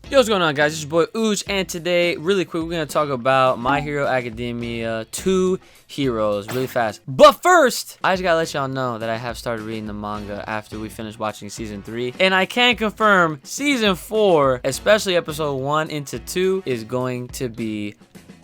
Yo, what's going on, guys? It's your boy Uchi, and today, really quick, we're going to talk about My Hero Academia 2 Heroes really fast. But first, I just got to let y'all know that I have started reading the manga after we finished watching Season 3. And I can confirm Season 4, especially Episode 1 into 2, is going to be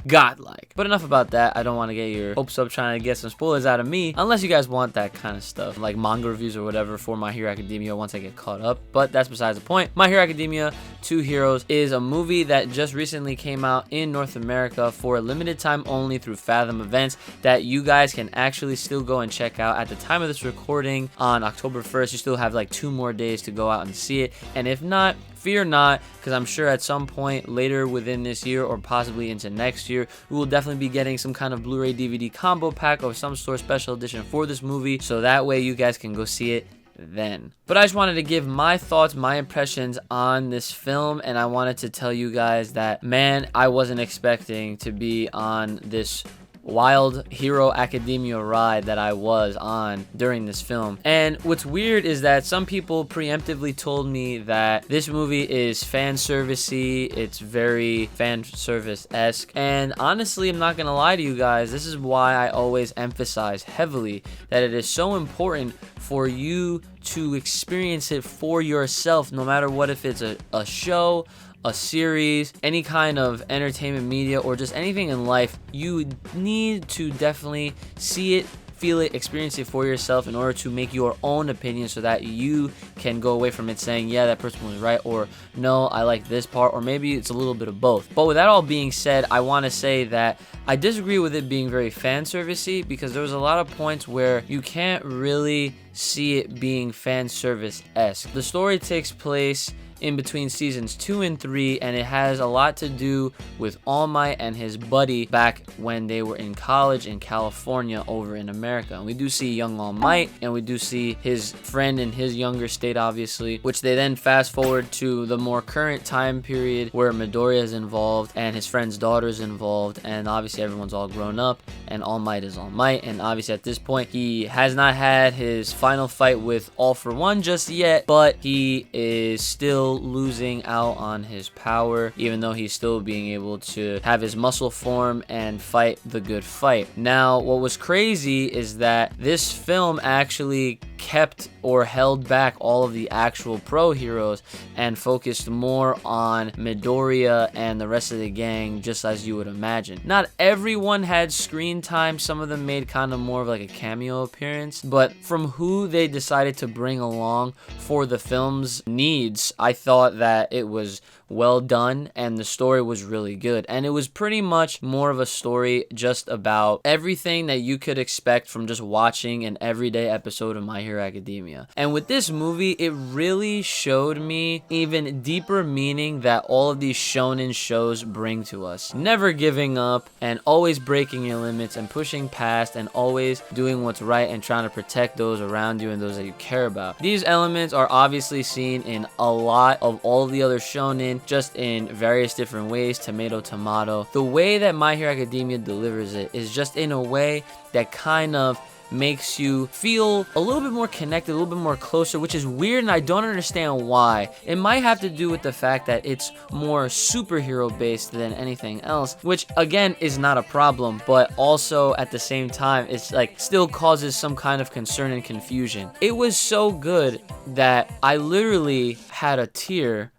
godlike. But enough about that. I don't want to get your hopes up trying to get some spoilers out of me, unless you guys want that kind of stuff, like manga reviews or whatever for My Hero Academia once I get caught up. But that's besides the point. My Hero Academia 2 Heroes is a movie that just recently came out in North America for a limited time only through Fathom Events that you guys can actually still go and check out. At the time of this recording on October 1st, you still have like 2 more days to go out and see it. And if not, fear not, because I'm sure at some point later within this year or possibly into next year, we will definitely be getting some kind of Blu-ray DVD combo pack or some sort of special edition for this movie, so that way you guys can go see it then. But I just wanted to give my thoughts, my impressions on this film, and I wanted to tell you guys that, man, I wasn't expecting to be on this wild Hero Academia ride that I was on during this film. And what's weird is that some people preemptively told me that this movie is fan servicey, it's very fan service-esque, and honestly, I'm not gonna lie to you guys, this is why I always emphasize heavily that it is so important for you to experience it for yourself, no matter what, if it's a show, a series, any kind of entertainment media, or just anything in life. You need to definitely see it, feel it, experience it for yourself in order to make your own opinion, so that you can go away from it saying, yeah, that person was right, or no, I like this part, or maybe it's a little bit of both. But with that all being said, I want to say that I disagree with it being very fan servicey, because there was a lot of points where you can't really see it being fan service-esque. The story takes place in between seasons 2 and 3, and it has a lot to do with All Might and his buddy back when they were in college in California over in America. And we do see young All Might, and we do see his friend in his younger state, obviously, which they then fast forward to the more current time period where Midoriya is involved and his friend's daughter is involved, and obviously everyone's all grown up and All Might is All Might. And obviously at this point he has not had his final fight with All For One just yet, but he is still losing out on his power, even though he's still being able to have his muscle form and fight the good fight. Now, what was crazy is that this film actually kept or held back all of the actual pro heroes and focused more on Midoriya and the rest of the gang, just as you would imagine. Not everyone had screen time, some of them made kind of more of like a cameo appearance, but from who they decided to bring along for the film's needs, I thought that it was well done and the story was really good. And it was pretty much more of a story just about everything that you could expect from just watching an everyday episode of My Hero Academia. And with this movie, it really showed me even deeper meaning that all of these shonen shows bring to us. Never giving up and always breaking your limits and pushing past and always doing what's right and trying to protect those around you and those that you care about. These elements are obviously seen in a lot of all of the other shonen, just in various different ways, tomato. The way that My Hero Academia delivers it is just in a way that kind of makes you feel a little bit more connected, a little bit more closer, which is weird and I don't understand why. It might have to do with the fact that it's more superhero based than anything else, which again is not a problem, but also at the same time it's like still causes some kind of concern and confusion. It was so good that I literally had a tear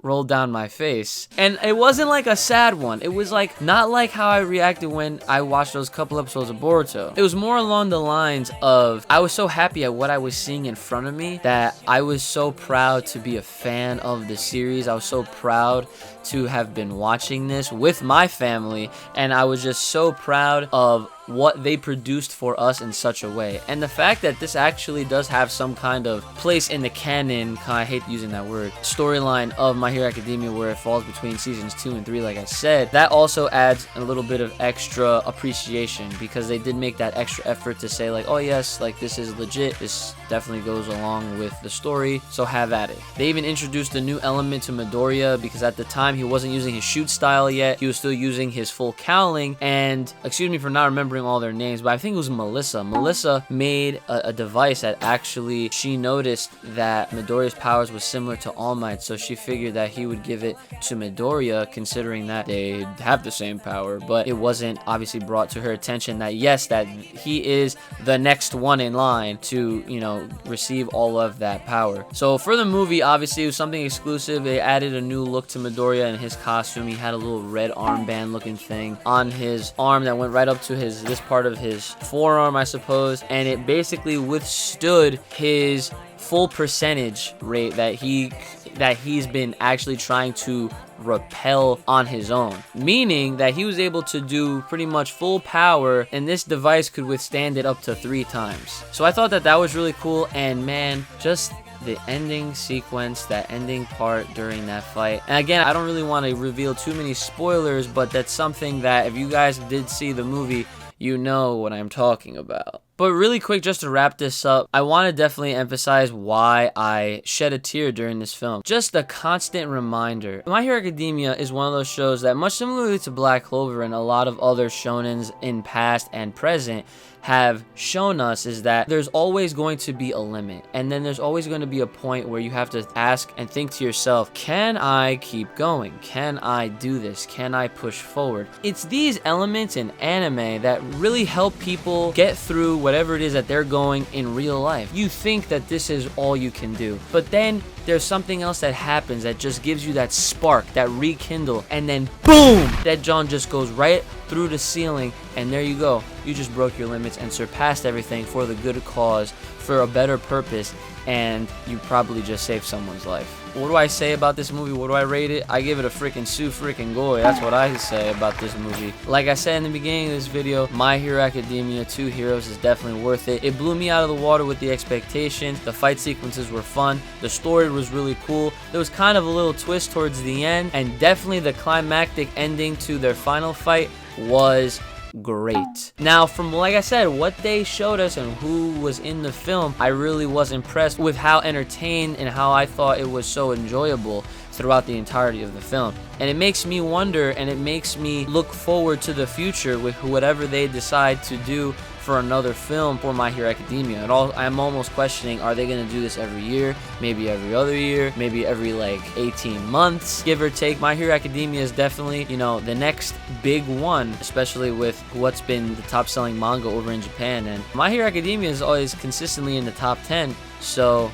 rolled down my face, and it wasn't like a sad one. It was like not like how I reacted when I watched those couple episodes of Boruto. It was more along the lines of I was so happy at what I was seeing in front of me that I was so proud to be a fan of the series. I was so proud to have been watching this with my family, and I was just so proud of what they produced for us in such a way. And the fact that this actually does have some kind of place in the canon, I hate using that word, storyline of My Hero Academia, where it falls between seasons 2 and 3, like I said, that also adds a little bit of extra appreciation, because they did make that extra effort to say like, oh yes, like this is legit, this definitely goes along with the story, so have at it. They even introduced a new element to Midoriya, because at the time he wasn't using his shoot style yet, he was still using his full cowling, and excuse me for not remembering remembering all their names, but I think it was Melissa. Melissa made a device that actually, she noticed that Midoriya's powers was similar to All Might, so she figured that he would give it to Midoriya, considering that they have the same power. But it wasn't obviously brought to her attention that yes, that he is the next one in line to, you know, receive all of that power. So for the movie, obviously it was something exclusive. They added a new look to Midoriya in his costume. He had a little red armband looking thing on his arm that went right up to this part of his forearm, I suppose, and it basically withstood his full percentage rate that he's been actually trying to repel on his own, meaning that he was able to do pretty much full power, and this device could withstand it up to 3 times. So I thought that that was really cool, and man, just the ending sequence, that ending part during that fight. And again, I don't really want to reveal too many spoilers, but that's something that if you guys did see the movie, you know what I'm talking about. But really quick, just to wrap this up, I want to definitely emphasize why I shed a tear during this film. Just a constant reminder. My Hero Academia is one of those shows that, much similarly to Black Clover and a lot of other shonens in past and present, have shown us is that there's always going to be a limit, and then there's always going to be a point where you have to ask and think to yourself, can I keep going? Can I do this? Can I push forward? It's these elements in anime that really help people get through whatever it is that they're going in real life. You think that this is all you can do, but then there's something else that happens that just gives you that spark, that rekindle, and then boom, that John just goes right through the ceiling, and there you go. You just broke your limits and surpassed everything for the good cause, for a better purpose, and you probably just saved someone's life. What do I say about this movie? What do I rate it? I give it a freaking goy. That's what I say about this movie. Like I said in the beginning of this video, My Hero Academia 2 Heroes is definitely worth it. It blew me out of the water with the expectations. The fight sequences were fun. The story was really cool. There was kind of a little twist towards the end, and definitely the climactic ending to their final fight was great. Now, from, like I said, what they showed us and who was in the film, I really was impressed with how entertained and how I thought it was so enjoyable throughout the entirety of the film. And it makes me wonder, and it makes me look forward to the future with whatever they decide to do for another film for My Hero Academia. And I'm almost questioning, are they going to do this every year? Maybe every other year? Maybe every like 18 months, give or take. My Hero Academia is definitely, you know, the next big one, especially with what's been the top selling manga over in Japan. And My Hero Academia is always consistently in the top 10. So,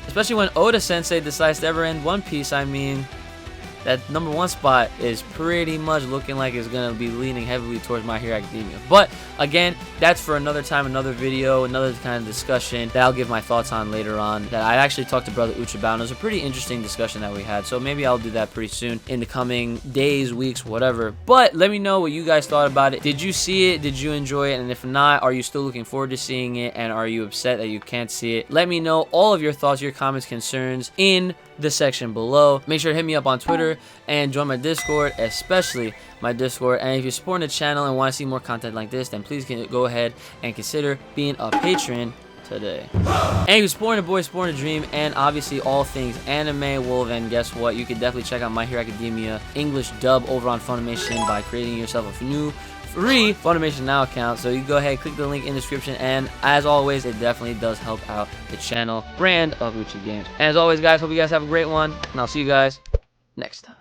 especially when Oda Sensei decides to ever end One Piece, I mean, that #1 spot is pretty much looking like it's going to be leaning heavily towards My Hero Academia. But again, that's for another time, another video, another kind of discussion that I'll give my thoughts on later on, that I actually talked to Brother Uchi about. And it was a pretty interesting discussion that we had. So maybe I'll do that pretty soon in the coming days, weeks, whatever. But let me know what you guys thought about it. Did you see it? Did you enjoy it? And if not, are you still looking forward to seeing it? And are you upset that you can't see it? Let me know all of your thoughts, your comments, concerns in the section below. Make sure to hit me up on Twitter and join my Discord, especially my Discord. And if you're supporting the channel and want to see more content like this, then please go ahead and consider being a patron today. And if you're supporting the boy, supporting the dream, and obviously all things anime, well then guess what? You can definitely check out My Hero Academia English dub over on Funimation by creating yourself a new free FUNimation Now account. So you go ahead, click the link in the description, and as always, it definitely does help out the channel brand of Uchi Games. And as always, guys, hope you guys have a great one, and I'll see you guys next time.